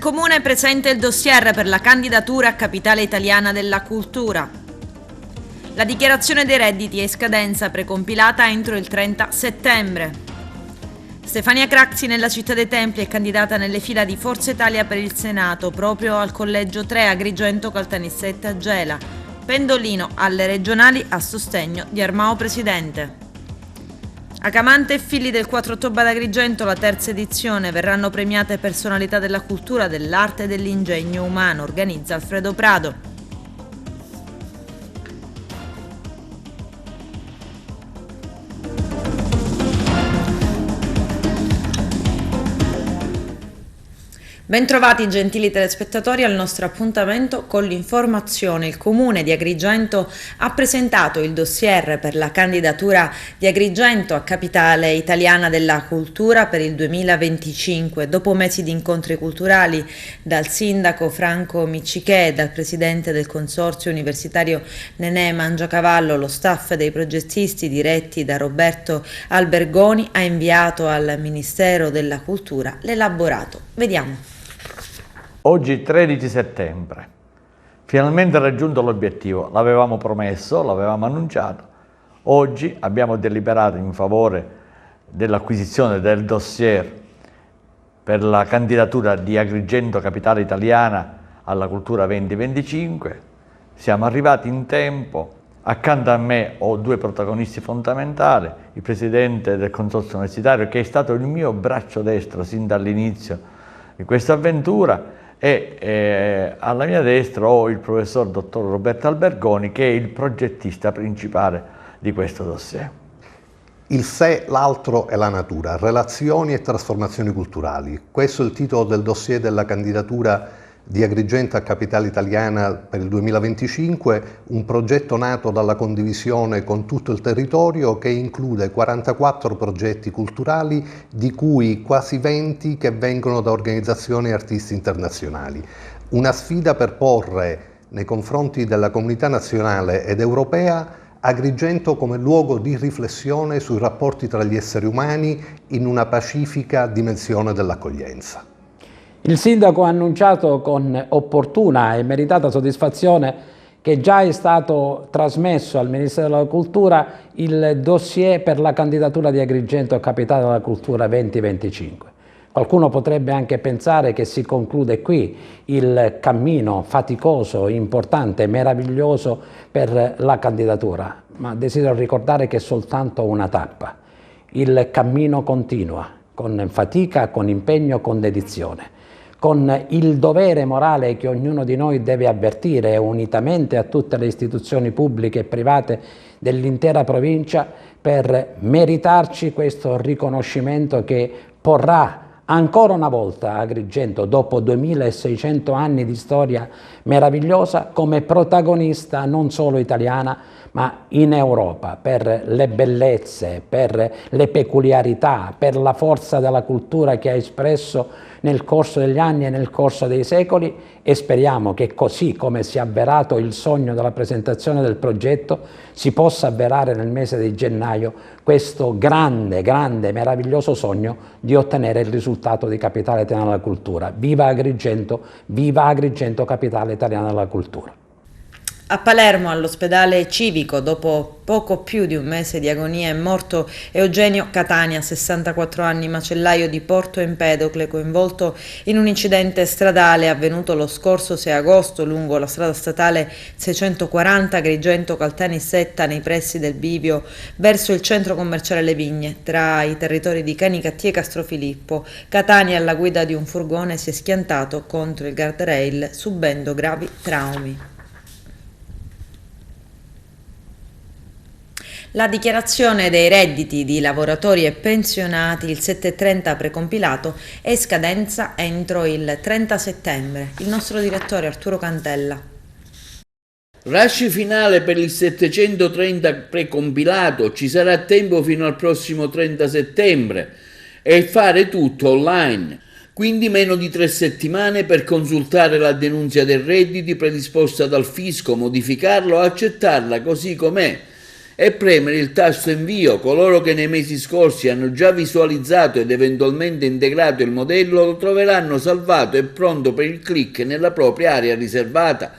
Comune presenta il dossier per la candidatura a Capitale Italiana della Cultura. La dichiarazione dei redditi è in scadenza precompilata entro il 30 settembre. Stefania Craxi nella Città dei Templi è candidata nelle fila di Forza Italia per il Senato, proprio al Collegio 3 Agrigento Caltanissetta Gela. Pendolino alle regionali a sostegno di Armao Presidente. Acamante e figli del 4 ottobre ad Agrigento, la terza edizione, verranno premiate personalità della cultura, dell'arte e dell'ingegno umano, organizza Alfredo Prado. Bentrovati gentili telespettatori al nostro appuntamento con l'informazione. Il Comune di Agrigento ha presentato il dossier per la candidatura di Agrigento a Capitale Italiana della Cultura per il 2025. Dopo mesi di incontri culturali dal sindaco Franco Miccichè e dal presidente del consorzio universitario Nenè Mangiacavallo, lo staff dei progettisti diretti da Roberto Albergoni ha inviato al Ministero della Cultura l'elaborato. Vediamo. Oggi 13 settembre, finalmente raggiunto l'obiettivo, l'avevamo promesso, l'avevamo annunciato. Oggi abbiamo deliberato in favore dell'acquisizione del dossier per la candidatura di Agrigento Capitale Italiana alla Cultura 2025. Siamo arrivati in tempo, accanto a me ho due protagonisti fondamentali, il presidente del consorzio universitario che è stato il mio braccio destro sin dall'inizio di questa avventura, e alla mia destra ho il professor dottor Roberto Albergoni che è il progettista principale di questo dossier. Il sé, l'altro e la natura, relazioni e trasformazioni culturali. Questo è il titolo del dossier della candidatura di Agrigento a Capitale Italiana per il 2025, un progetto nato dalla condivisione con tutto il territorio che include 44 progetti culturali, di cui quasi 20 che vengono da organizzazioni e artisti internazionali. Una sfida per porre nei confronti della comunità nazionale ed europea Agrigento come luogo di riflessione sui rapporti tra gli esseri umani in una pacifica dimensione dell'accoglienza. Il sindaco ha annunciato con opportuna e meritata soddisfazione che già è stato trasmesso al Ministero della Cultura il dossier per la candidatura di Agrigento a Capitale della Cultura 2025. Qualcuno potrebbe anche pensare che si conclude qui il cammino faticoso, importante, meraviglioso per la candidatura, ma desidero ricordare che è soltanto una tappa. Il cammino continua, con fatica, con impegno, con dedizione, con il dovere morale che ognuno di noi deve avvertire unitamente a tutte le istituzioni pubbliche e private dell'intera provincia per meritarci questo riconoscimento che porrà ancora una volta Agrigento, dopo 2600 anni di storia meravigliosa, come protagonista non solo italiana, ma in Europa, per le bellezze, per le peculiarità, per la forza della cultura che ha espresso nel corso degli anni e nel corso dei secoli, e speriamo che così come si è avverato il sogno della presentazione del progetto, si possa avverare nel mese di gennaio questo grande, meraviglioso sogno di ottenere il risultato di Capitale Italiana della Cultura. Viva Agrigento, Capitale Italiana della Cultura. A Palermo, all'ospedale civico, dopo poco più di un mese di agonia, è morto Eugenio Catania, 64 anni, macellaio di Porto Empedocle, coinvolto in un incidente stradale avvenuto lo scorso 6 agosto lungo la strada statale 640 Agrigento Caltanissetta, nei pressi del bivio verso il centro commerciale Le Vigne, tra i territori di Canicattì e Castrofilippo. Catania, alla guida di un furgone, si è schiantato contro il guardrail subendo gravi traumi. La dichiarazione dei redditi di lavoratori e pensionati, il 730 precompilato, è in scadenza entro il 30 settembre. Il nostro direttore Arturo Cantella. Rush finale per il 730 precompilato, ci sarà tempo fino al prossimo 30 settembre e fare tutto online. Quindi meno di 3 settimane per consultare la denuncia dei redditi predisposta dal fisco, modificarla o accettarla così com'è. e premere il tasto invio. Coloro che nei mesi scorsi hanno già visualizzato ed eventualmente integrato il modello lo troveranno salvato e pronto per il click nella propria area riservata.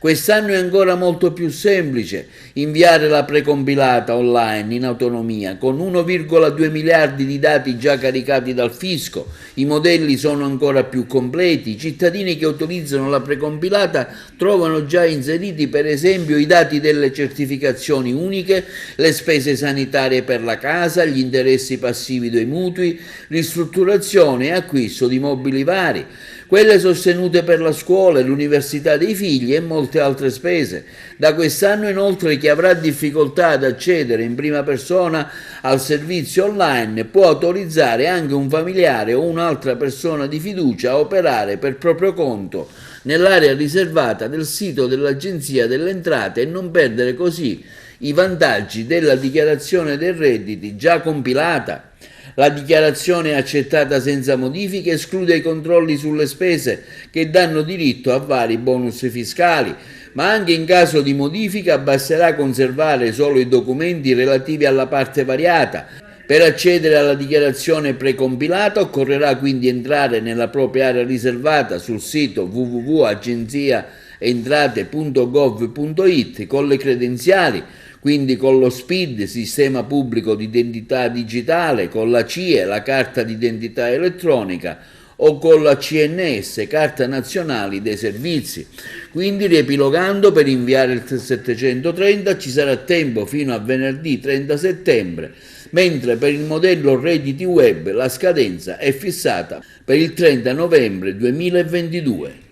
Quest'anno è ancora molto più semplice inviare la precompilata online in autonomia, con 1,2 miliardi di dati già caricati dal fisco. I modelli sono ancora più completi. I cittadini che utilizzano la precompilata trovano già inseriti per esempio i dati delle certificazioni uniche, le spese sanitarie per la casa, gli interessi passivi dei mutui, ristrutturazione e acquisto di mobili vari, quelle sostenute per la scuola e l'università dei figli e molte altre spese. Da quest'anno inoltre chi avrà difficoltà ad accedere in prima persona al servizio online può autorizzare anche un familiare o un'altra persona di fiducia a operare per proprio conto nell'area riservata del sito dell'Agenzia delle Entrate e non perdere così i vantaggi della dichiarazione dei redditi già compilata. La dichiarazione accettata senza modifiche esclude i controlli sulle spese che danno diritto a vari bonus fiscali, ma anche in caso di modifica basterà conservare solo i documenti relativi alla parte variata. Per accedere alla dichiarazione precompilata occorrerà quindi entrare nella propria area riservata sul sito www.agenziaentrate.gov.it con le credenziali, quindi con lo SPID, Sistema Pubblico di Identità Digitale, con la CIE, la Carta d'Identità Elettronica, o con la CNS, Carta Nazionale dei Servizi. Quindi, riepilogando, per inviare il 730 ci sarà tempo fino a venerdì 30 settembre, mentre per il modello Redditi Web la scadenza è fissata per il 30 novembre 2022.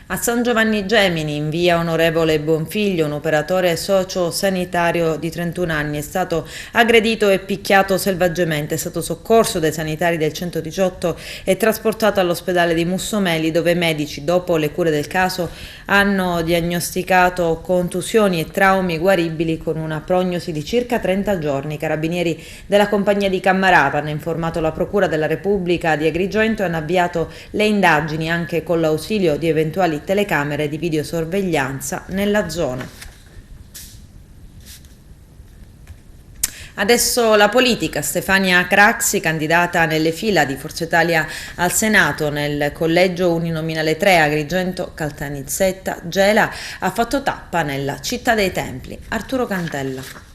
A San Giovanni Gemini, in via Onorevole Bonfiglio, un operatore socio-sanitario di 31 anni è stato aggredito e picchiato selvaggiamente. È stato soccorso dai sanitari del 118 e trasportato all'ospedale di Mussomeli, dove i medici, dopo le cure del caso, hanno diagnosticato contusioni e traumi guaribili con una prognosi di circa 30 giorni. I carabinieri della compagnia di Cammarata hanno informato la Procura della Repubblica di Agrigento e hanno avviato le indagini anche con l'ausilio di eventuali telecamere di videosorveglianza nella zona. Adesso la politica. Stefania Craxi, candidata nelle fila di Forza Italia al Senato nel collegio uninominale 3 Agrigento Caltanissetta Gela, ha fatto tappa nella Città dei Templi. Arturo Cantella.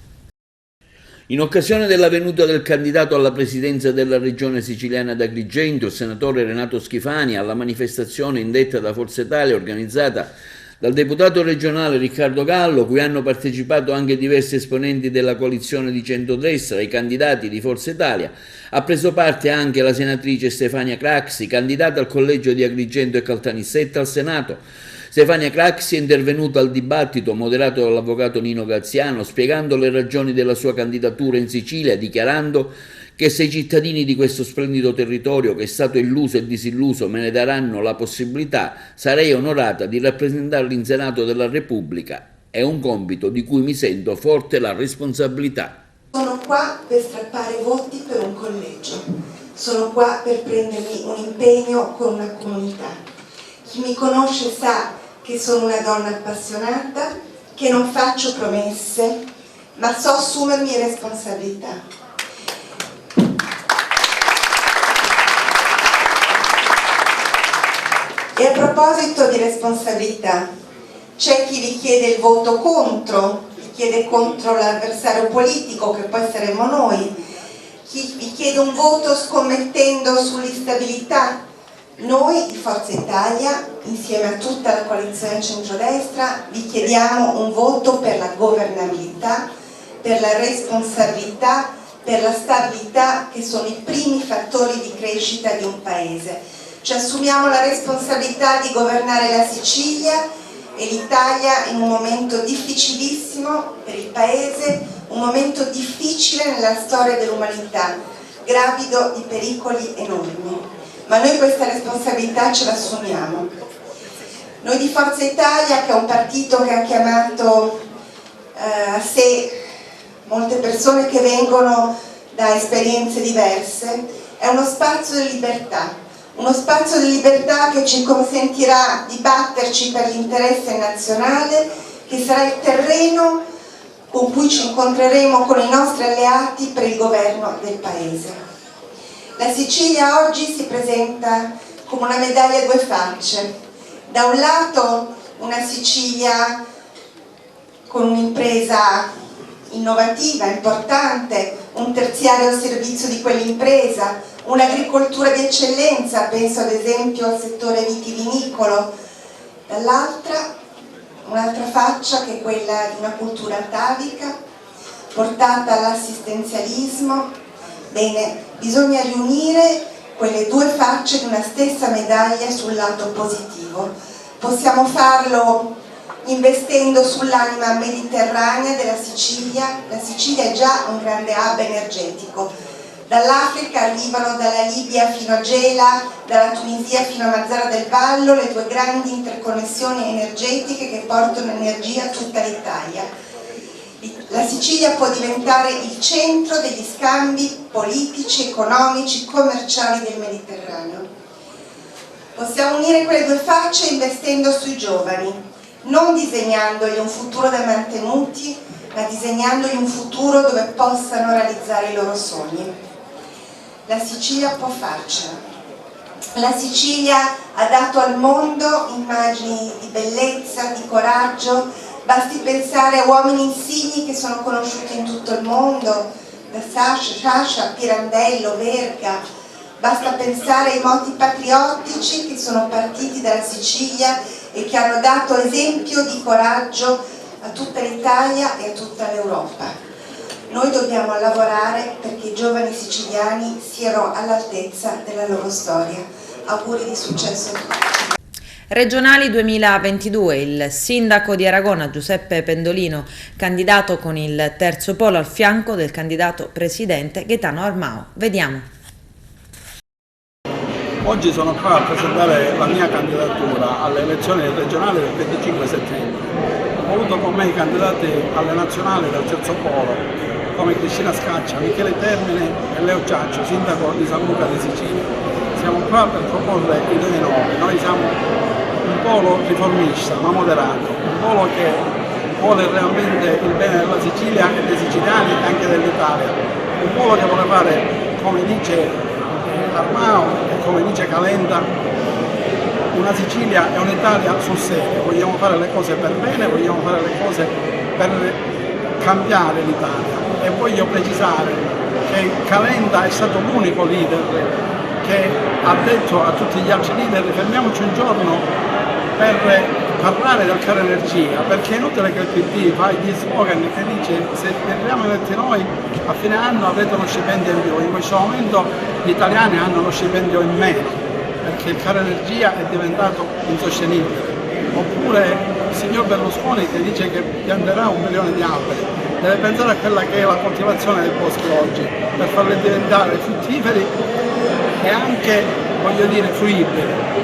In occasione della venuta del candidato alla presidenza della regione siciliana d'Agrigento, il senatore Renato Schifani, alla manifestazione indetta da Forza Italia organizzata dal deputato regionale Riccardo Gallo, cui hanno partecipato anche diversi esponenti della coalizione di centrodestra, i candidati di Forza Italia, ha preso parte anche la senatrice Stefania Craxi, candidata al collegio di Agrigento e Caltanissetta al Senato. Stefania Craxi è intervenuta al dibattito moderato dall'avvocato Nino Graziano, spiegando le ragioni della sua candidatura in Sicilia, dichiarando che se i cittadini di questo splendido territorio, che è stato illuso e disilluso, me ne daranno la possibilità, sarei onorata di rappresentarli in Senato della Repubblica. È un compito di cui mi sento forte la responsabilità. Sono qua per strappare voti per un collegio, sono qua per prendermi un impegno con una comunità. Chi mi conosce sa che sono una donna appassionata, che non faccio promesse, ma so assumermi responsabilità. E a proposito di responsabilità, c'è chi vi chiede il voto contro, vi chiede contro l'avversario politico, che poi saremmo noi, chi vi chiede un voto scommettendo sull'instabilità. Noi di Forza Italia, insieme a tutta la coalizione centrodestra, vi chiediamo un voto per la governabilità, per la responsabilità, per la stabilità, che sono i primi fattori di crescita di un paese. Ci assumiamo la responsabilità di governare la Sicilia e l'Italia in un momento difficilissimo per il paese, un momento difficile nella storia dell'umanità, gravido di pericoli enormi. Ma noi questa responsabilità ce l'assumiamo. Noi di Forza Italia, che è un partito che ha chiamato a sé molte persone che vengono da esperienze diverse, è uno spazio di libertà che ci consentirà di batterci per l'interesse nazionale, che sarà il terreno con cui ci incontreremo con i nostri alleati per il governo del Paese. La Sicilia oggi si presenta come una medaglia a due facce. Da un lato una Sicilia con un'impresa innovativa, importante, un terziario al servizio di quell'impresa, un'agricoltura di eccellenza, penso ad esempio al settore vitivinicolo, dall'altra un'altra faccia che è quella di una cultura atavica, portata all'assistenzialismo. Bene, bisogna riunire quelle due facce di una stessa medaglia sul lato positivo. Possiamo farlo investendo sull'anima mediterranea della Sicilia. La Sicilia è già un grande hub energetico. Dall'Africa arrivano dalla Libia fino a Gela, dalla Tunisia fino a Mazara del Vallo, le due grandi interconnessioni energetiche che portano energia a tutta l'Italia. La Sicilia può diventare il centro degli scambi politici, economici, commerciali del Mediterraneo. Possiamo unire quelle due facce investendo sui giovani, non disegnandogli un futuro da mantenuti, ma disegnandogli un futuro dove possano realizzare i loro sogni. La Sicilia può farcela. La Sicilia ha dato al mondo immagini di bellezza, di coraggio. Basti pensare a uomini insigni che sono conosciuti in tutto il mondo, da Sciascia, Pirandello, Verga. Basta pensare ai moti patriottici che sono partiti dalla Sicilia e che hanno dato esempio di coraggio a tutta l'Italia e a tutta l'Europa. Noi dobbiamo lavorare perché i giovani siciliani siano all'altezza della loro storia. Auguri di successo a tutti. Regionali 2022, il sindaco di Aragona Giuseppe Pendolino, candidato con il terzo polo al fianco del candidato presidente Gaetano Armao. Vediamo. Oggi sono qua a presentare la mia candidatura alle elezioni regionali del 25 settembre. Ho voluto con me i candidati alle nazionali del terzo polo, come Cristina Scaccia, Michele Termine e Leo Ciaccio, sindaco di San Luca di Sicilia. Siamo qua per proporre idee nuove. Noi siamo un polo riformista ma moderato, un polo che vuole realmente il bene della Sicilia e dei siciliani e anche dell'Italia, un polo che vuole fare, come dice Armao e come dice Calenda, una Sicilia e un'Italia sul serio. Vogliamo fare le cose per bene, vogliamo fare le cose per cambiare l'Italia. E voglio precisare che Calenda è stato l'unico leader che ha detto a tutti gli altri leader: fermiamoci un giorno per parlare del caro energia, perché è inutile che il PD fa gli slogan che dice se fermiamo eletti noi a fine anno avrete uno stipendio in più. In questo momento gli italiani hanno uno stipendio in meno perché il caro energia è diventato insostenibile. Oppure il signor Berlusconi che dice che pianterà 1 milione di alberi, deve pensare a quella che è la coltivazione dei boschi oggi per farli diventare fruttiferi e anche, voglio dire, fruibili.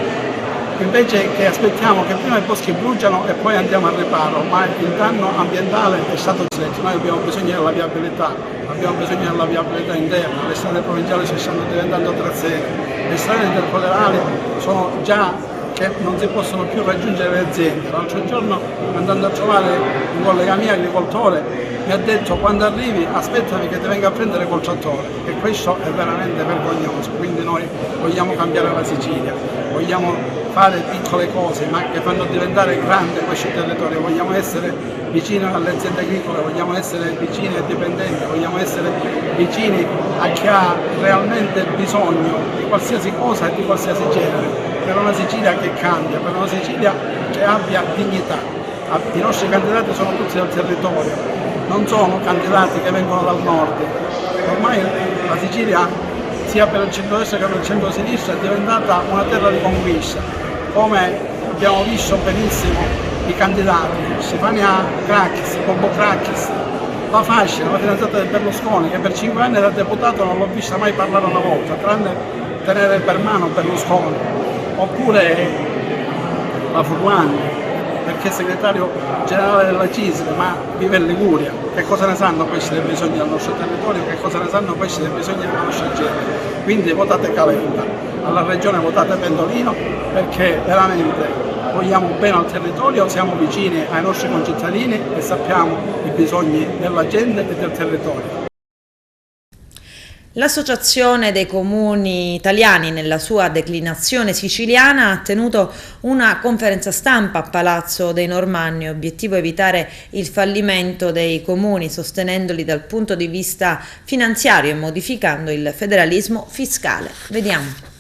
Invece che aspettiamo che prima i boschi bruciano e poi andiamo al riparo, ma il danno ambientale è stato stretto. Noi abbiamo bisogno della viabilità, abbiamo bisogno della viabilità interna, le strade provinciali si stanno diventando trazzere, le strade interfederali sono già che non si possono più raggiungere le aziende. L'altro giorno, andando a trovare un collega mio agricoltore, mi ha detto: quando arrivi aspettami che ti venga a prendere col trattore, e questo è veramente vergognoso. Quindi noi vogliamo cambiare la Sicilia, vogliamo fare piccole cose ma che fanno diventare grande questo territorio, vogliamo essere vicini alle aziende agricole, vogliamo essere vicini ai dipendenti, vogliamo essere vicini a chi ha realmente bisogno di qualsiasi cosa e di qualsiasi genere, per una Sicilia che cambia, per una Sicilia che abbia dignità. I nostri candidati sono tutti del territorio, non sono candidati che vengono dal nord. Ormai la Sicilia, sia per il centro-destra che per il centro-sinistra, è diventata una terra di conquista, come abbiamo visto benissimo i candidati, Stefania Craxi, Bobo Craxi, la Fascia, la fidanzata di Berlusconi, che per 5 anni era deputato, non l'ho vista mai parlare una volta, tranne tenere per mano Berlusconi. Oppure la Furlani, perché è segretario generale della CISL, ma vive in Liguria. Che cosa ne sanno questi dei bisogni del nostro territorio, che cosa ne sanno questi dei bisogni della nostra gente? Quindi votate Calenda, alla regione votate Pendolino, perché veramente vogliamo bene al territorio, siamo vicini ai nostri concittadini e sappiamo i bisogni della gente e del territorio. L'Associazione dei Comuni Italiani, nella sua declinazione siciliana, ha tenuto una conferenza stampa a Palazzo dei Normanni, obiettivo evitare il fallimento dei comuni, sostenendoli dal punto di vista finanziario e modificando il federalismo fiscale. Vediamo.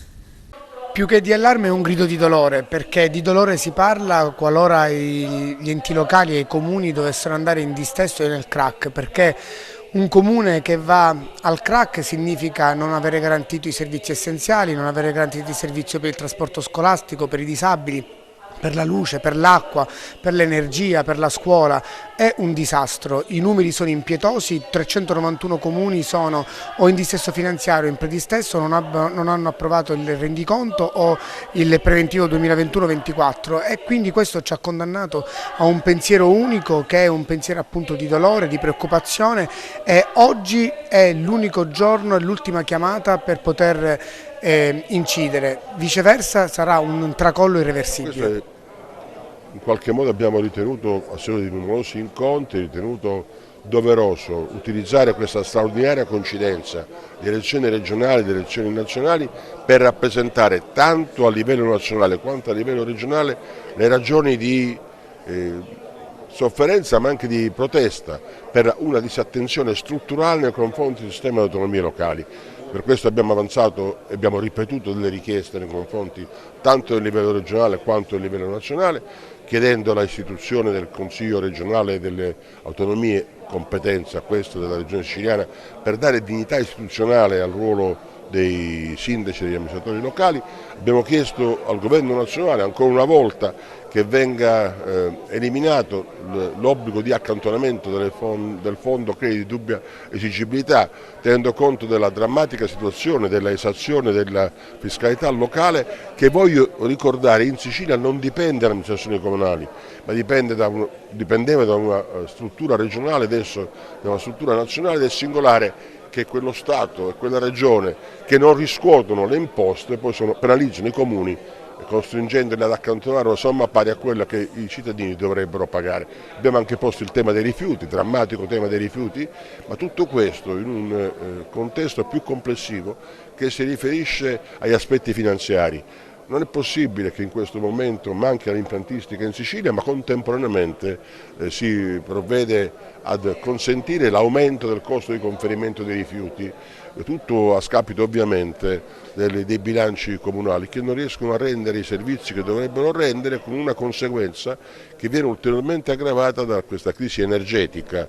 Più che di allarme è un grido di dolore, perché di dolore si parla qualora gli enti locali e i comuni dovessero andare in dissesto e nel crack, perché un comune che va al crack significa non avere garantito i servizi essenziali, non avere garantito il servizio per il trasporto scolastico, per i disabili, per la luce, per l'acqua, per l'energia, per la scuola. È un disastro, i numeri sono impietosi, 391 comuni sono o in dissesto finanziario o in predistesso, non hanno approvato il rendiconto o il preventivo 2021-24 e quindi questo ci ha condannato a un pensiero unico che è un pensiero appunto di dolore, di preoccupazione e oggi è l'unico giorno, è l'ultima chiamata per poter incidere, viceversa sarà un tracollo irreversibile. In qualche modo abbiamo ritenuto, a seguito di numerosi incontri, ritenuto doveroso utilizzare questa straordinaria coincidenza di elezioni regionali e di elezioni nazionali per rappresentare tanto a livello nazionale quanto a livello regionale le ragioni di sofferenza ma anche di protesta per una disattenzione strutturale nei confronti del sistema di autonomie locali. Per questo abbiamo avanzato e abbiamo ripetuto delle richieste nei confronti tanto del livello regionale quanto del livello nazionale, chiedendo la istituzione del Consiglio regionale delle autonomie, competenza questa della Regione siciliana, per dare dignità istituzionale al ruolo dei sindaci e degli amministratori locali. Abbiamo chiesto al Governo nazionale ancora una volta che venga eliminato l'obbligo di accantonamento del fondo crediti di dubbia esigibilità, tenendo conto della drammatica situazione della esazione della fiscalità locale che, voglio ricordare, in Sicilia non dipende dalle amministrazioni comunali, ma dipendeva da una struttura regionale, adesso da una struttura nazionale, ed è singolare che quello Stato e quella Regione che non riscuotono le imposte poi penalizzano i comuni costringendoli ad accantonare una somma pari a quella che i cittadini dovrebbero pagare. Abbiamo anche posto il tema dei rifiuti, drammatico tema dei rifiuti, ma tutto questo in un contesto più complessivo che si riferisce agli aspetti finanziari. Non è possibile che in questo momento manchi l'impiantistica in Sicilia, ma contemporaneamente si provvede ad consentire l'aumento del costo di conferimento dei rifiuti, tutto a scapito ovviamente dei bilanci comunali che non riescono a rendere i servizi che dovrebbero rendere, con una conseguenza che viene ulteriormente aggravata da questa crisi energetica.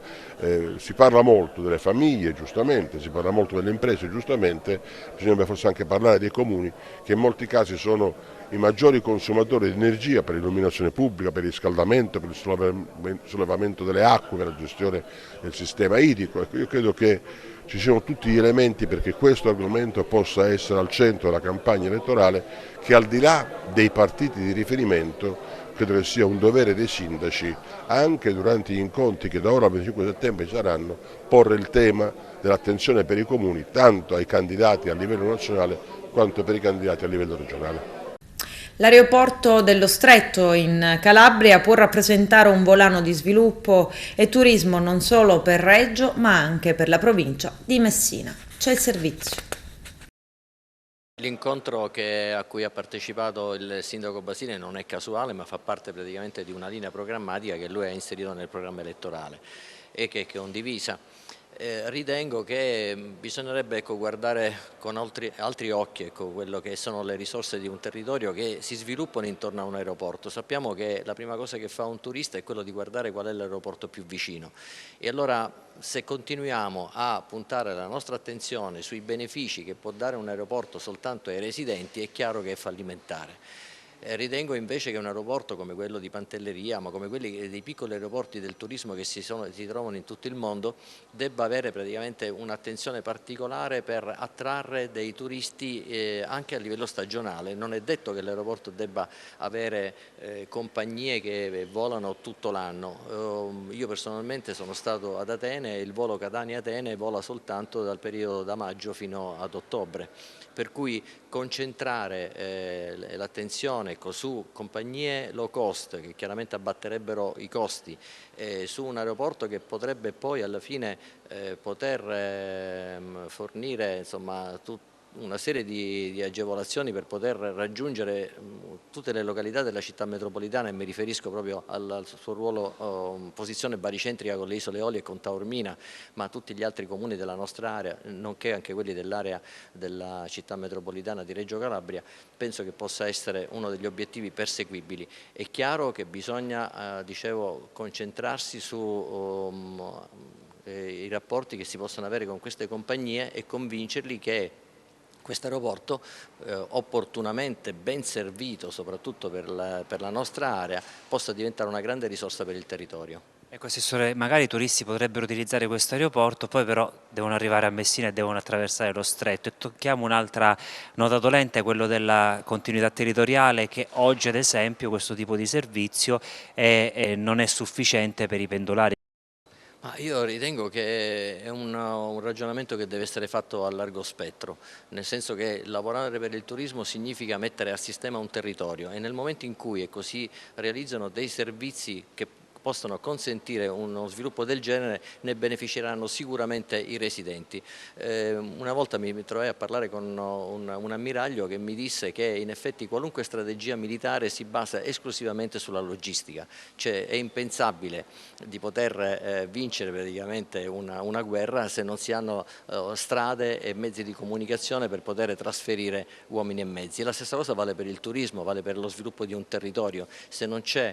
Si parla molto delle famiglie, giustamente, si parla molto delle imprese, giustamente, bisogna forse anche parlare dei comuni che in molti casi sono i maggiori consumatori di energia per l'illuminazione pubblica, per il riscaldamento, per il sollevamento delle acque, per la gestione del sistema idrico. Ecco, io credo che ci siano tutti gli elementi perché questo argomento possa essere al centro della campagna elettorale, che al di là dei partiti di riferimento credo che sia un dovere dei sindaci, anche durante gli incontri che da ora al 25 settembre ci saranno, porre il tema dell'attenzione per i comuni, tanto ai candidati a livello nazionale quanto per i candidati a livello regionale. L'aeroporto dello Stretto in Calabria può rappresentare un volano di sviluppo e turismo non solo per Reggio ma anche per la provincia di Messina. C'è il servizio. L'incontro a cui ha partecipato il sindaco Basile non è casuale, ma fa parte praticamente di una linea programmatica che lui ha inserito nel programma elettorale e che è condivisa. Ritengo che bisognerebbe guardare con altri occhi quello che sono le risorse di un territorio che si sviluppano intorno a un aeroporto. Sappiamo che la prima cosa che fa un turista è quello di guardare qual è l'aeroporto più vicino e allora se continuiamo a puntare la nostra attenzione sui benefici che può dare un aeroporto soltanto ai residenti è chiaro che è fallimentare. Ritengo invece che un aeroporto come quello di Pantelleria, ma come quelli dei piccoli aeroporti del turismo che si trovano in tutto il mondo, debba avere praticamente un'attenzione particolare per attrarre dei turisti anche a livello stagionale. Non è detto che l'aeroporto debba avere compagnie che volano tutto l'anno. Io personalmente sono stato ad Atene e il volo Catania-Atene vola soltanto dal periodo da maggio fino ad ottobre. Per cui concentrare l'attenzione disposizione, ecco, su compagnie low cost che chiaramente abbatterebbero i costi, su un aeroporto che potrebbe poi alla fine poter fornire, insomma, una serie di agevolazioni per poter raggiungere tutte le località della città metropolitana, e mi riferisco proprio al suo ruolo, posizione baricentrica con le isole Eolie e con Taormina, ma tutti gli altri comuni della nostra area, nonché anche quelli dell'area della città metropolitana di Reggio Calabria. Penso che possa essere uno degli obiettivi perseguibili. È chiaro che bisogna, dicevo, concentrarsi su i rapporti che si possono avere con queste compagnie e convincerli che questo aeroporto, opportunamente ben servito soprattutto per la nostra area, possa diventare una grande risorsa per il territorio. Ecco, Assessore, magari i turisti potrebbero utilizzare questo aeroporto, poi però devono arrivare a Messina e devono attraversare lo stretto. E tocchiamo un'altra nota dolente, quello della continuità territoriale, che oggi ad esempio questo tipo di servizio non è sufficiente per i pendolari. Io ritengo che è un ragionamento che deve essere fatto a largo spettro, nel senso che lavorare per il turismo significa mettere a sistema un territorio, e nel momento in cui si realizzano dei servizi che possono consentire uno sviluppo del genere, ne beneficeranno sicuramente i residenti. Una volta mi trovai a parlare con un ammiraglio che mi disse che in effetti qualunque strategia militare si basa esclusivamente sulla logistica, cioè è impensabile di poter vincere praticamente una guerra se non si hanno strade e mezzi di comunicazione per poter trasferire uomini e mezzi. E la stessa cosa vale per il turismo, vale per lo sviluppo di un territorio. Se non c'è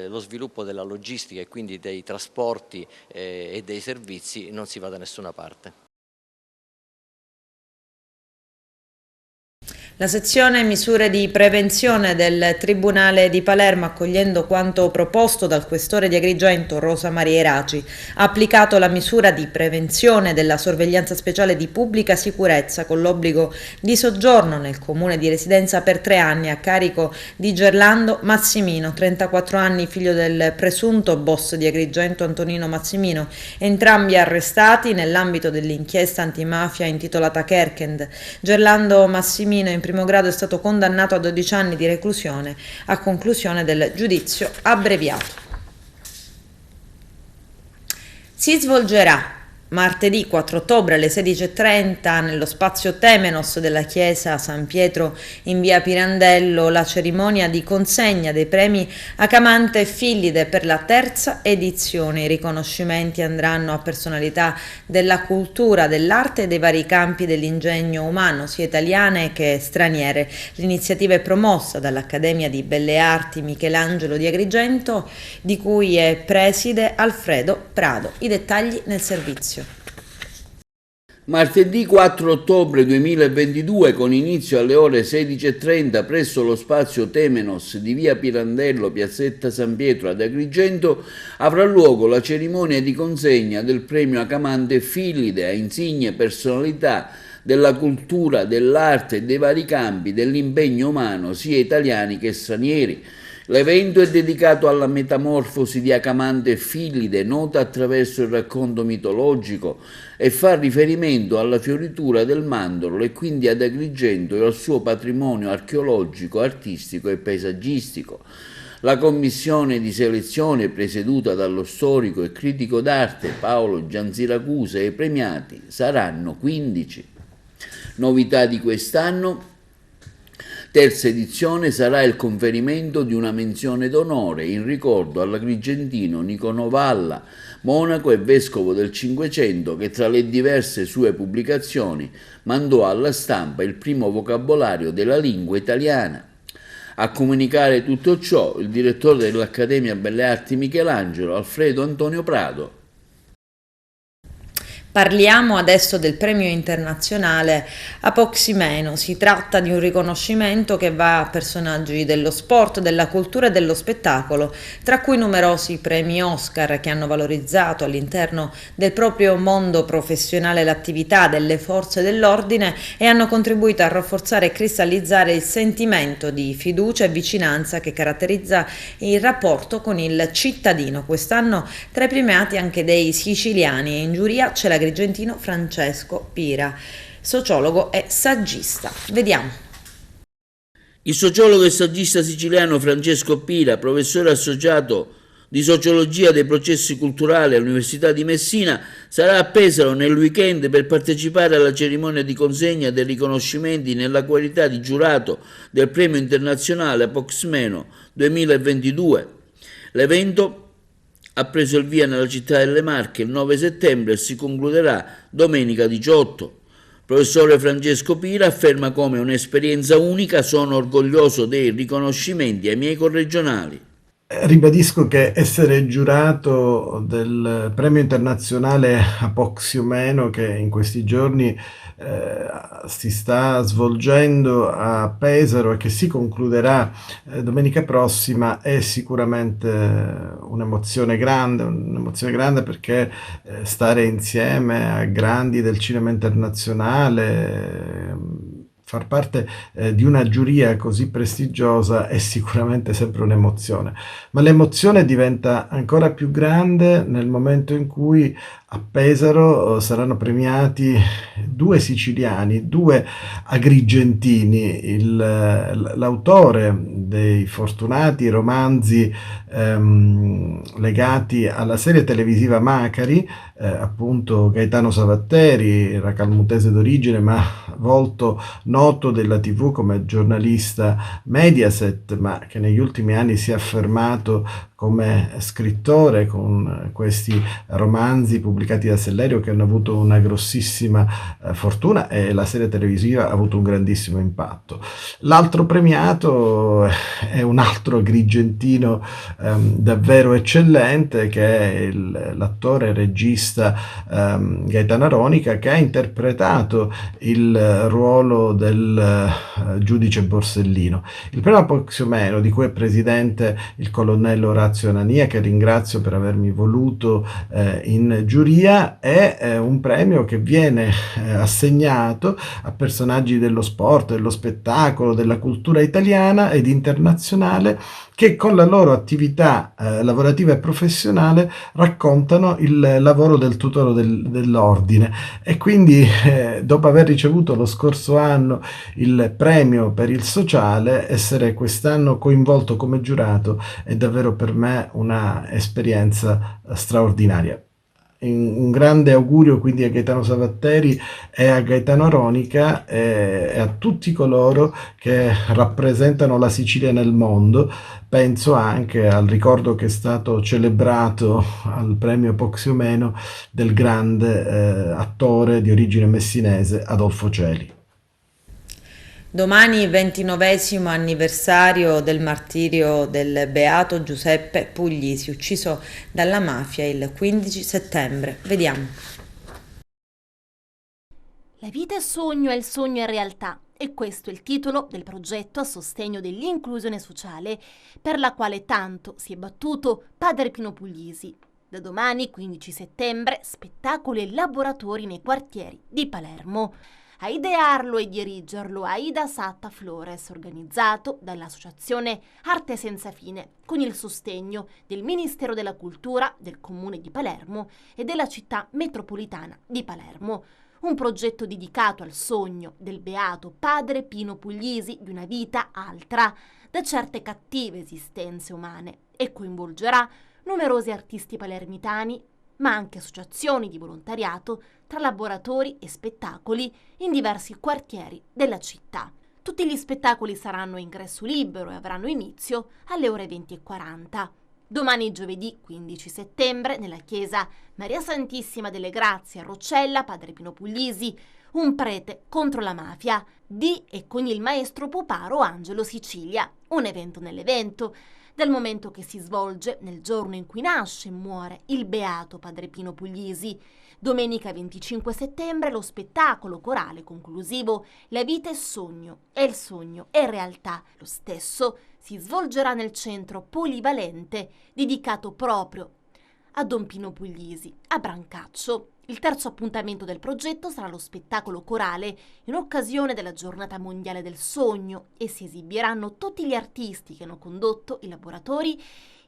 lo sviluppo della logistica e quindi dei trasporti e dei servizi, non si va da nessuna parte. La sezione misure di prevenzione del Tribunale di Palermo, accogliendo quanto proposto dal questore di Agrigento Rosa Maria Eraci, ha applicato la misura di prevenzione della sorveglianza speciale di pubblica sicurezza con l'obbligo di soggiorno nel comune di residenza per 3 anni a carico di Gerlando Massimino, 34 anni, figlio del presunto boss di Agrigento Antonino Massimino, entrambi arrestati nell'ambito dell'inchiesta antimafia intitolata Kerkend. Gerlando Massimino in primo grado è stato condannato a 12 anni di reclusione a conclusione del giudizio abbreviato. Si svolgerà martedì 4 ottobre alle 16:30 nello spazio Temenos della chiesa San Pietro in via Pirandello la cerimonia di consegna dei premi Acamante e Fillide per la 3ª edizione. I riconoscimenti andranno a personalità della cultura, dell'arte e dei vari campi dell'ingegno umano, sia italiane che straniere. L'iniziativa è promossa dall'Accademia di Belle Arti Michelangelo di Agrigento, di cui è preside Alfredo Prado. I dettagli nel servizio. Martedì 4 ottobre 2022, con inizio alle ore 16:30 presso lo spazio Temenos di via Pirandello, piazzetta San Pietro ad Agrigento, avrà luogo la cerimonia di consegna del premio Acamante e Fillide a insigne personalità della cultura, dell'arte e dei vari campi dell'impegno umano, sia italiani che stranieri. L'evento è dedicato alla metamorfosi di Acamante e Fillide, nota attraverso il racconto mitologico, e fa riferimento alla fioritura del mandorlo e quindi ad Agrigento e al suo patrimonio archeologico, artistico e paesaggistico. La commissione di selezione, presieduta dallo storico e critico d'arte Paolo Giansiracusa, e i premiati saranno 15. Novità di quest'anno: terza edizione sarà il conferimento di una menzione d'onore in ricordo all'agrigentino Nicanor Valla, monaco e vescovo del Cinquecento, che tra le diverse sue pubblicazioni mandò alla stampa il primo vocabolario della lingua italiana. A comunicare tutto ciò il direttore dell'Accademia Belle Arti Michelangelo, Alfredo Antonio Prado. Parliamo adesso del premio internazionale Apoximeno. Si tratta di un riconoscimento che va a personaggi dello sport, della cultura e dello spettacolo, tra cui numerosi premi Oscar che hanno valorizzato all'interno del proprio mondo professionale l'attività delle forze dell'ordine e hanno contribuito a rafforzare e cristallizzare il sentimento di fiducia e vicinanza che caratterizza il rapporto con il cittadino. Quest'anno tra i premiati anche dei siciliani, e in giuria c'è la agrigentino Francesco Pira, sociologo e saggista. Vediamo. Il sociologo e saggista siciliano Francesco Pira, professore associato di sociologia dei processi culturali all'Università di Messina, sarà a Pesaro nel weekend per partecipare alla cerimonia di consegna dei riconoscimenti nella qualità di giurato del Premio Internazionale Apoximeno 2022. L'evento ha preso il via nella città delle Marche il 9 settembre e si concluderà domenica 18. Professore Francesco Pira afferma come un'esperienza unica, sono orgoglioso dei riconoscimenti ai miei corregionali. Ribadisco che essere giurato del premio internazionale Apoximeno, che in questi giorni si sta svolgendo a Pesaro e che si concluderà domenica prossima, è sicuramente un'emozione grande perché stare insieme a grandi del cinema internazionale, far parte di una giuria così prestigiosa è sicuramente sempre un'emozione, ma l'emozione diventa ancora più grande nel momento in cui a Pesaro saranno premiati 2 siciliani, 2 agrigentini, l'autore dei fortunati romanzi legati alla serie televisiva Macari, appunto Gaetano Savatteri, racalmutese d'origine ma volto noto della TV come giornalista Mediaset, ma che negli ultimi anni si è affermato come scrittore con questi romanzi pubblicati da Sellerio che hanno avuto una grossissima fortuna, e la serie televisiva ha avuto un grandissimo impatto. L'altro premiato è un altro agrigentino davvero eccellente, che è l'attore e regista Gaetano Aronica, che ha interpretato il ruolo del giudice Borsellino. Il premio Apoximeno, di cui è presidente il colonnello Orazio Anania, che ringrazio per avermi voluto in giuria, è un premio che viene assegnato a personaggi dello sport, dello spettacolo, della cultura italiana ed internazionale, che con la loro attività lavorativa e professionale raccontano il lavoro del tutore dell'ordine, e quindi dopo aver ricevuto lo scorso anno il premio per il sociale, essere quest'anno coinvolto come giurato è davvero per me una esperienza straordinaria. Un grande augurio quindi a Gaetano Savatteri e a Gaetano Aronica e a tutti coloro che rappresentano la Sicilia nel mondo. Penso anche al ricordo che è stato celebrato al premio Apoximeno del grande attore di origine messinese Adolfo Celi. Domani 29° anniversario del martirio del beato Giuseppe Puglisi, ucciso dalla mafia il 15 settembre. Vediamo. La vita è sogno e il sogno è realtà. E questo è il titolo del progetto a sostegno dell'inclusione sociale per la quale tanto si è battuto padre Pino Puglisi. Da domani, 15 settembre, spettacoli e laboratori nei quartieri di Palermo. A idearlo e dirigerlo Aida Satta Flores, organizzato dall'associazione Arte Senza Fine, con il sostegno del Ministero della Cultura, del Comune di Palermo e della città metropolitana di Palermo. Un progetto dedicato al sogno del beato padre Pino Puglisi di una vita altra da certe cattive esistenze umane, e coinvolgerà numerosi artisti palermitani, ma anche associazioni di volontariato tra laboratori e spettacoli in diversi quartieri della città. Tutti gli spettacoli saranno a ingresso libero e avranno inizio alle ore 20:40. Domani giovedì 15 settembre nella chiesa Maria Santissima delle Grazie a Roccella, padre Pino Puglisi, un prete contro la mafia, di e con il maestro Puparo Angelo Sicilia, un evento nell'evento, dal momento che si svolge nel giorno in cui nasce e muore il beato padre Pino Puglisi. Domenica 25 settembre lo spettacolo corale conclusivo La vita è sogno e il sogno è realtà. Lo stesso si svolgerà nel centro polivalente dedicato proprio a Don Pino Puglisi, a Brancaccio. Il terzo appuntamento del progetto sarà lo spettacolo corale in occasione della Giornata Mondiale del Sogno, e si esibiranno tutti gli artisti che hanno condotto i laboratori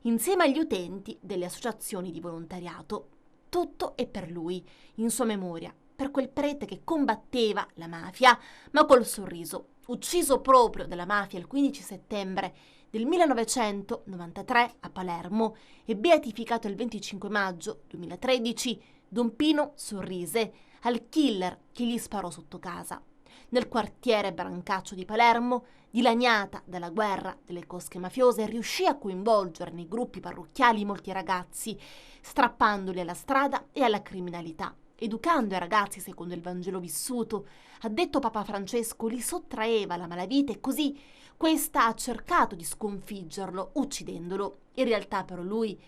insieme agli utenti delle associazioni di volontariato. Tutto è per lui, in sua memoria, per quel prete che combatteva la mafia, ma col sorriso, ucciso proprio dalla mafia il 15 settembre del 1993 a Palermo e beatificato il 25 maggio 2013, Don Pino sorrise al killer che gli sparò sotto casa. Nel quartiere Brancaccio di Palermo, dilaniata dalla guerra delle cosche mafiose, riuscì a coinvolgere nei gruppi parrocchiali molti ragazzi, strappandoli alla strada e alla criminalità, educando i ragazzi secondo il Vangelo vissuto. Ha detto Papa Francesco, li sottraeva alla malavita e così questa ha cercato di sconfiggerlo, uccidendolo. In realtà però lui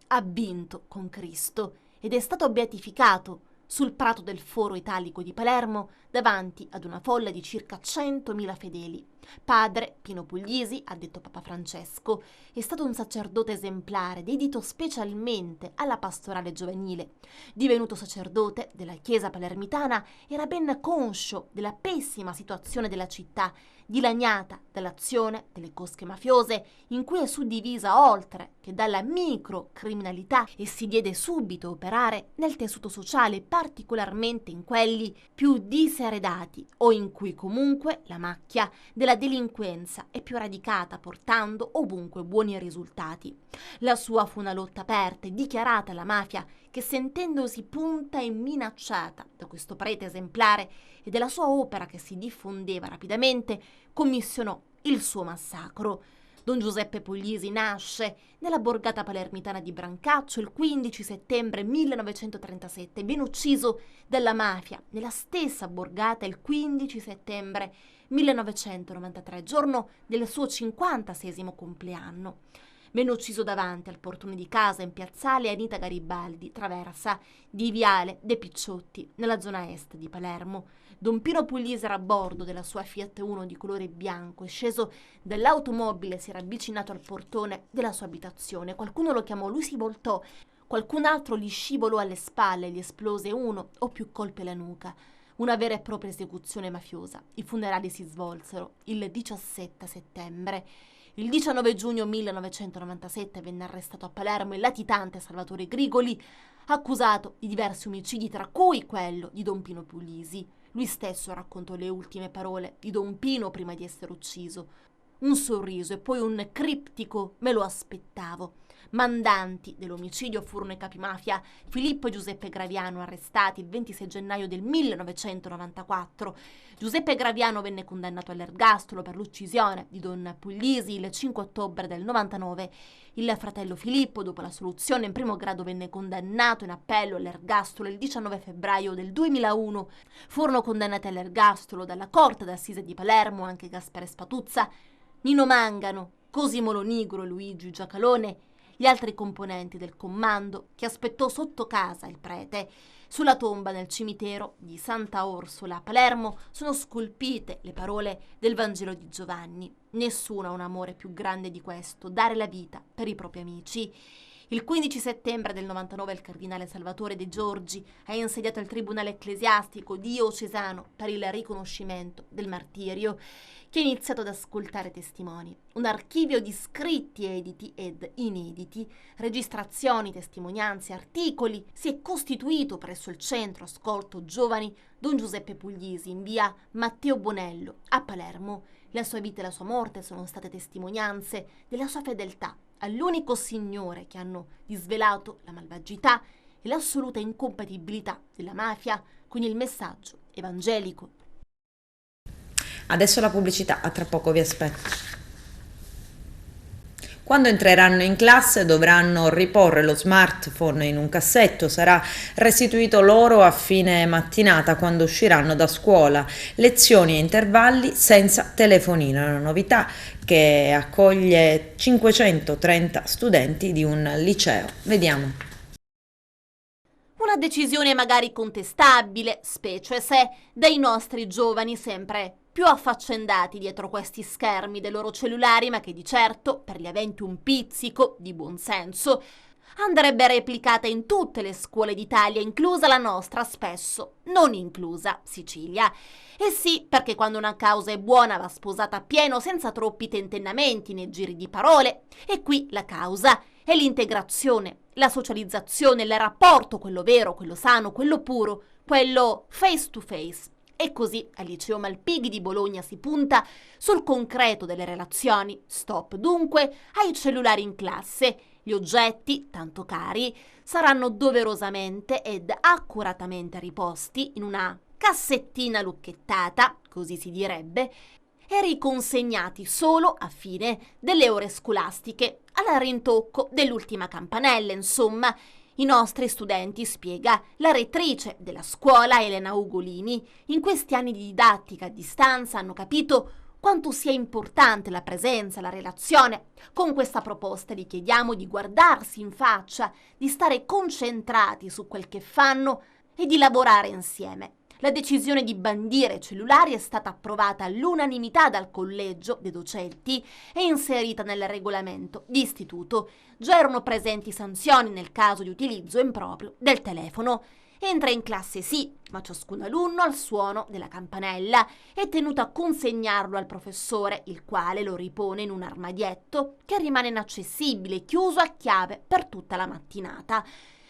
ha vinto con Cristo ed è stato beatificato sul prato del Foro Italico di Palermo davanti ad una folla di circa 100.000 fedeli. Padre Pino Puglisi, ha detto Papa Francesco, è stato un sacerdote esemplare dedito specialmente alla pastorale giovanile. Divenuto sacerdote della Chiesa palermitana, era ben conscio della pessima situazione della città, dilaniata dall'azione delle cosche mafiose, in cui è suddivisa oltre che dalla microcriminalità, e si diede subito a operare nel tessuto sociale, particolarmente in quelli più diseredati o in cui comunque la macchia della delinquenza è più radicata, portando ovunque buoni risultati. La sua fu una lotta aperta e dichiarata alla mafia che, sentendosi punta e minacciata da questo prete esemplare e della sua opera che si diffondeva rapidamente, commissionò il suo massacro. Don Giuseppe Puglisi nasce nella borgata palermitana di Brancaccio il 15 settembre 1937 e viene ucciso dalla mafia nella stessa borgata il 15 settembre 1993, giorno del suo 56° compleanno. Venne ucciso davanti al portone di casa in piazzale Anita Garibaldi, traversa di Viale De Picciotti, nella zona est di Palermo. Don Pino Puglisi era a bordo della sua Fiat Uno di colore bianco, è sceso dall'automobile, si era avvicinato al portone della sua abitazione. Qualcuno lo chiamò, lui si voltò, qualcun altro gli scivolò alle spalle e gli esplose uno o più colpi alla nuca. Una vera e propria esecuzione mafiosa. I funerali si svolsero il 17 settembre. Il 19 giugno 1997 venne arrestato a Palermo il latitante Salvatore Grigoli, accusato di diversi omicidi, tra cui quello di Don Pino Puglisi. Lui stesso raccontò le ultime parole di Don Pino prima di essere ucciso. Un sorriso e poi un criptico "me lo aspettavo". Mandanti dell'omicidio furono i capimafia Filippo e Giuseppe Graviano, arrestati il 26 gennaio del 1994. Giuseppe Graviano venne condannato all'ergastolo per l'uccisione di Don Puglisi il 5 ottobre del 99. Il fratello Filippo, dopo la soluzione in primo grado, venne condannato in appello all'ergastolo il 19 febbraio del 2001. Furono condannati all'ergastolo dalla Corte d'Assise di Palermo anche Gaspare Spatuzza, Nino Mangano, Cosimo Lonigro e Luigi Giacalone, gli altri componenti del comando che aspettò sotto casa il prete. Sulla tomba nel cimitero di Santa Orsola a Palermo sono scolpite le parole del Vangelo di Giovanni. Nessuno ha un amore più grande di questo, dare la vita per i propri amici. Il 15 settembre del 99 il cardinale Salvatore De Giorgi ha insediato il Tribunale Ecclesiastico diocesano per il riconoscimento del martirio, che ha iniziato ad ascoltare testimoni. Un archivio di scritti editi ed inediti, registrazioni, testimonianze, articoli si è costituito presso il Centro Ascolto Giovani Don Giuseppe Puglisi in via Matteo Bonello a Palermo. La sua vita e la sua morte sono state testimonianze della sua fedeltà all'unico Signore, che hanno disvelato la malvagità e l'assoluta incompatibilità della mafia con il messaggio evangelico. Adesso la pubblicità, a tra poco vi aspetto. Quando entreranno in classe dovranno riporre lo smartphone in un cassetto, sarà restituito loro a fine mattinata quando usciranno da scuola. Lezioni e intervalli senza telefonino, è una novità che accoglie 530 studenti di un liceo. Vediamo. Una decisione magari contestabile, specie se dai nostri giovani sempre più affaccendati dietro questi schermi dei loro cellulari, ma che di certo, per gli aventi un pizzico di buonsenso, andrebbe replicata in tutte le scuole d'Italia, inclusa la nostra, spesso non inclusa, Sicilia. E sì, perché quando una causa è buona va sposata appieno, senza troppi tentennamenti né giri di parole. E qui la causa è l'integrazione, la socializzazione, il rapporto, quello vero, quello sano, quello puro, quello face to face. E così al liceo Malpighi di Bologna si punta sul concreto delle relazioni. Stop dunque ai cellulari in classe. Gli oggetti, tanto cari, saranno doverosamente ed accuratamente riposti in una cassettina lucchettata, così si direbbe, e riconsegnati solo a fine delle ore scolastiche, al rintocco dell'ultima campanella, insomma. I nostri studenti, spiega la rettrice della scuola Elena Ugolini, in questi anni di didattica a distanza hanno capito quanto sia importante la presenza, la relazione. Con questa proposta gli chiediamo di guardarsi in faccia, di stare concentrati su quel che fanno e di lavorare insieme. La decisione di bandire cellulari è stata approvata all'unanimità dal collegio dei docenti e inserita nel regolamento di istituto. Già erano presenti sanzioni nel caso di utilizzo improprio del telefono. Entra in classe sì, ma ciascun alunno al suono della campanella è tenuto a consegnarlo al professore, il quale lo ripone in un armadietto che rimane inaccessibile, chiuso a chiave per tutta la mattinata.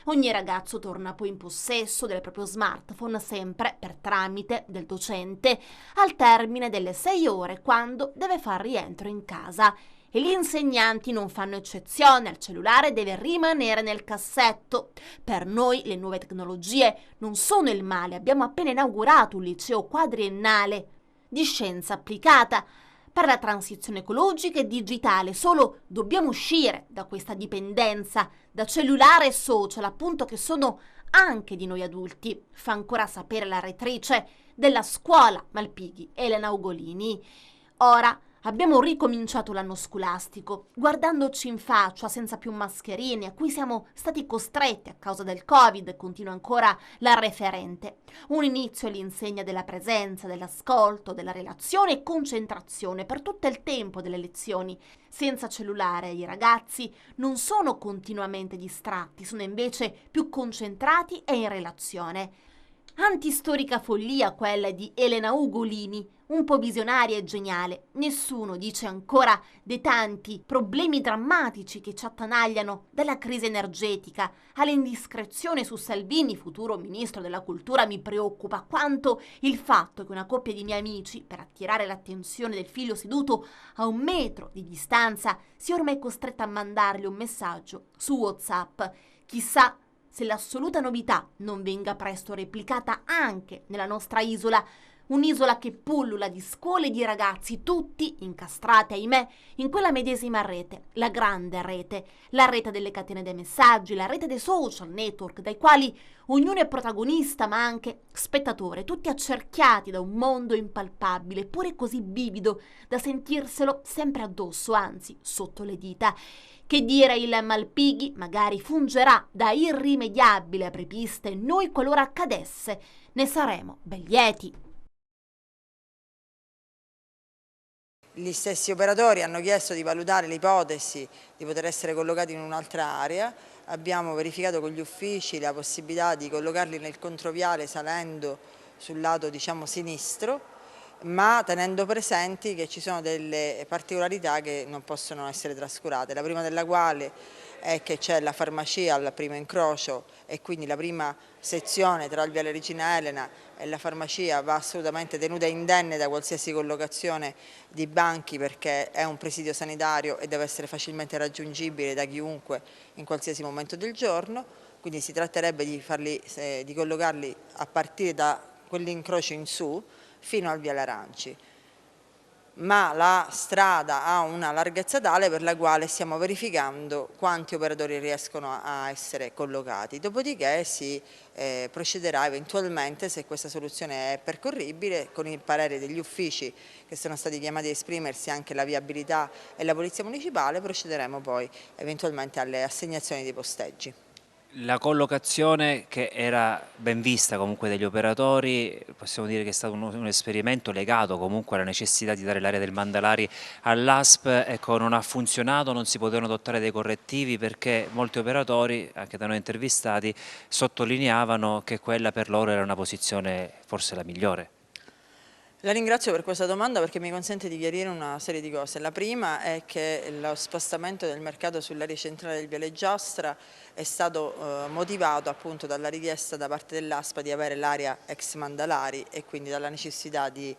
Ogni ragazzo torna poi in possesso del proprio smartphone, sempre per tramite del docente, al termine delle 6 ore, quando deve far rientro in casa. E gli insegnanti non fanno eccezione, il cellulare deve rimanere nel cassetto. Per noi le nuove tecnologie non sono il male, abbiamo appena inaugurato un liceo quadriennale di scienza applicata per la transizione ecologica e digitale. Solo dobbiamo uscire da questa dipendenza da cellulare e social, appunto, che sono anche di noi adulti, fa ancora sapere la rettrice della scuola Malpighi, Elena Ugolini. Ora abbiamo ricominciato l'anno scolastico, guardandoci in faccia senza più mascherine, a cui siamo stati costretti a causa del Covid, continua ancora la referente. Un inizio all'insegna della presenza, dell'ascolto, della relazione e concentrazione per tutto il tempo delle lezioni. Senza cellulare i ragazzi non sono continuamente distratti, sono invece più concentrati e in relazione. Antistorica follia quella di Elena Ugolini, un po' visionaria e geniale. Nessuno dice ancora dei tanti problemi drammatici che ci attanagliano, dalla crisi energetica all'indiscrezione su Salvini, futuro ministro della cultura. Mi preoccupa quanto il fatto che una coppia di miei amici, per attirare l'attenzione del figlio seduto a 1 metro di distanza, sia ormai costretta a mandargli un messaggio su WhatsApp. Chissà se l'assoluta novità non venga presto replicata anche nella nostra isola, un'isola che pullula di scuole e di ragazzi, tutti incastrati, ahimè, in quella medesima rete, la grande rete, la rete delle catene dei messaggi, la rete dei social network, dai quali ognuno è protagonista ma anche spettatore, tutti accerchiati da un mondo impalpabile, eppure così vivido da sentirselo sempre addosso, anzi sotto le dita. Che dire, il Malpighi magari fungerà da irrimediabile apripista e noi, qualora accadesse, ne saremo ben lieti. Gli stessi operatori hanno chiesto di valutare l'ipotesi di poter essere collocati in un'altra area. Abbiamo verificato con gli uffici la possibilità di collocarli nel controviale salendo sul lato, diciamo, sinistro, ma tenendo presenti che ci sono delle particolarità che non possono essere trascurate, la prima della quale è che c'è la farmacia al primo incrocio e quindi la prima sezione tra il viale Regina Elena e la farmacia va assolutamente tenuta indenne da qualsiasi collocazione di banchi, perché è un presidio sanitario e deve essere facilmente raggiungibile da chiunque in qualsiasi momento del giorno, quindi si tratterebbe di collocarli a partire da quell'incrocio in su fino al viale Aranci, ma la strada ha una larghezza tale per la quale stiamo verificando quanti operatori riescono a essere collocati, dopodiché si procederà eventualmente, se questa soluzione è percorribile, con il parere degli uffici che sono stati chiamati a esprimersi, anche la viabilità e la Polizia Municipale, procederemo poi eventualmente alle assegnazioni dei posteggi. La collocazione, che era ben vista comunque dagli operatori, possiamo dire che è stato un esperimento legato comunque alla necessità di dare l'area del Mandalari all'ASP, ecco, non ha funzionato, non si potevano adottare dei correttivi perché molti operatori, anche da noi intervistati, sottolineavano che quella per loro era una posizione forse la migliore. La ringrazio per questa domanda perché mi consente di chiarire una serie di cose. La prima è che lo spostamento del mercato sull'area centrale del Viale Giostra è stato motivato appunto dalla richiesta da parte dell'ASPA di avere l'area ex Mandalari e quindi dalla necessità di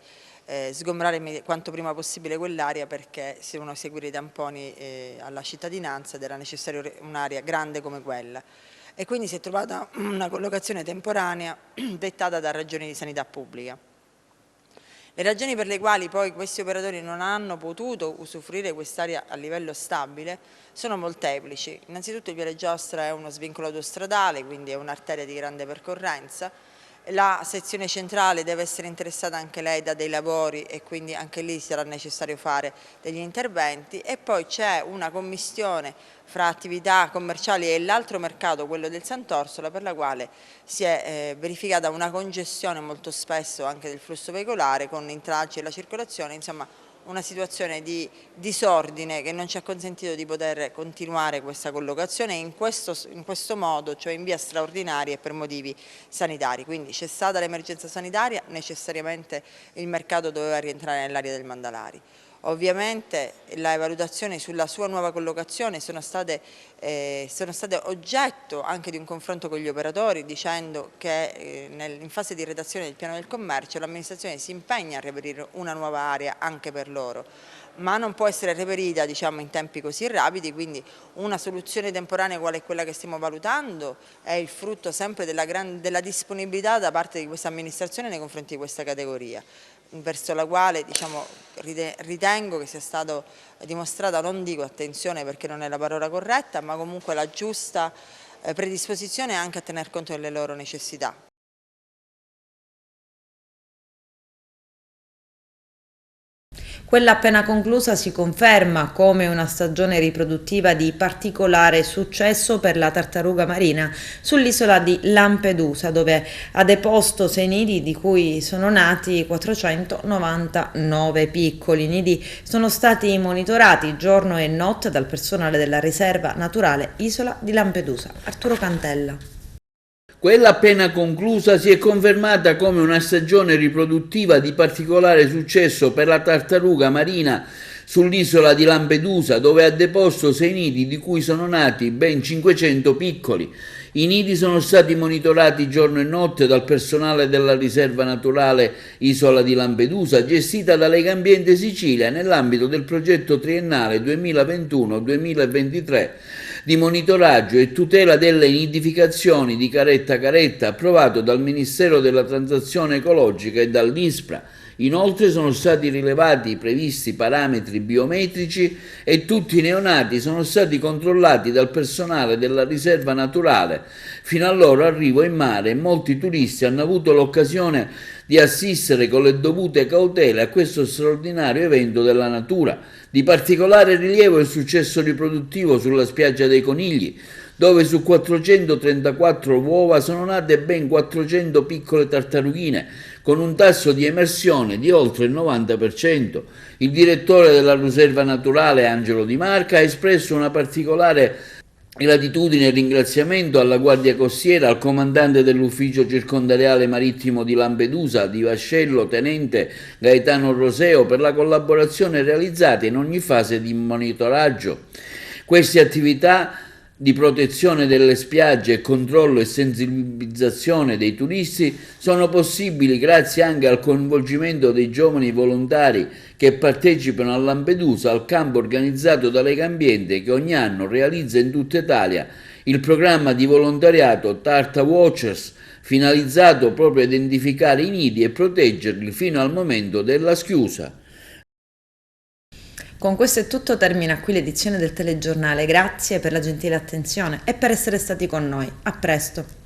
sgombrare quanto prima possibile quell'area perché si devono eseguire i tamponi alla cittadinanza ed era necessario un'area grande come quella. E quindi si è trovata una collocazione temporanea dettata da ragioni di sanità pubblica. Le ragioni per le quali poi questi operatori non hanno potuto usufruire quest'area a livello stabile sono molteplici. Innanzitutto il Viale Giostra è uno svincolo autostradale, quindi è un'arteria di grande percorrenza. La sezione centrale deve essere interessata anche lei da dei lavori e quindi anche lì sarà necessario fare degli interventi e poi c'è una commistione fra attività commerciali e l'altro mercato, quello del Sant'Orsola, per la quale si è verificata una congestione molto spesso anche del flusso veicolare con intralci e la circolazione, insomma una situazione di disordine che non ci ha consentito di poter continuare questa collocazione in questo modo, cioè in via straordinaria e per motivi sanitari. Quindi c'è stata l'emergenza sanitaria, necessariamente il mercato doveva rientrare nell'area del Mandalari. Ovviamente le valutazioni sulla sua nuova collocazione sono state oggetto anche di un confronto con gli operatori dicendo che in fase di redazione del piano del commercio l'amministrazione si impegna a reperire una nuova area anche per loro, ma non può essere reperita in tempi così rapidi, quindi una soluzione temporanea quale è quella che stiamo valutando è il frutto sempre della disponibilità da parte di questa amministrazione nei confronti di questa categoria, verso la quale ritengo che sia stata dimostrata, non dico attenzione perché non è la parola corretta, ma comunque la giusta predisposizione anche a tener conto delle loro necessità. Quella appena conclusa si conferma come una stagione riproduttiva di particolare successo per la tartaruga marina sull'isola di Lampedusa, dove ha deposto 6 nidi di cui sono nati 499 piccoli. I nidi sono stati monitorati giorno e notte dal personale della riserva naturale Isola di Lampedusa. Arturo Cantella. Quella appena conclusa si è confermata come una stagione riproduttiva di particolare successo per la tartaruga marina sull'isola di Lampedusa, dove ha deposto 6 nidi di cui sono nati ben 500 piccoli. I nidi sono stati monitorati giorno e notte dal personale della riserva naturale Isola di Lampedusa, gestita da Legambiente Sicilia nell'ambito del progetto triennale 2021-2023 di monitoraggio e tutela delle nidificazioni di caretta caretta approvato dal Ministero della Transizione Ecologica e dall'ISPRA. Inoltre sono stati rilevati i previsti parametri biometrici e tutti i neonati sono stati controllati dal personale della riserva naturale fino al loro arrivo in mare e molti turisti hanno avuto l'occasione di assistere con le dovute cautele a questo straordinario evento della natura. Di particolare rilievo il successo riproduttivo sulla spiaggia dei Conigli, dove su 434 uova sono nate ben 400 piccole tartarughine, con un tasso di emersione di oltre il 90%. Il direttore della riserva naturale, Angelo Di Marca, ha espresso una particolare gratitudine e ringraziamento alla Guardia Costiera, al comandante dell'ufficio circondariale marittimo di Lampedusa, di Vascello, tenente Gaetano Roseo, per la collaborazione realizzata in ogni fase di monitoraggio. Queste attività di protezione delle spiagge e controllo e sensibilizzazione dei turisti sono possibili grazie anche al coinvolgimento dei giovani volontari che partecipano a Lampedusa al campo organizzato da Legambiente, che ogni anno realizza in tutta Italia il programma di volontariato Tarta Watchers, finalizzato proprio a identificare i nidi e proteggerli fino al momento della schiusa. Con questo è tutto, termina qui l'edizione del telegiornale. Grazie per la gentile attenzione e per essere stati con noi. A presto.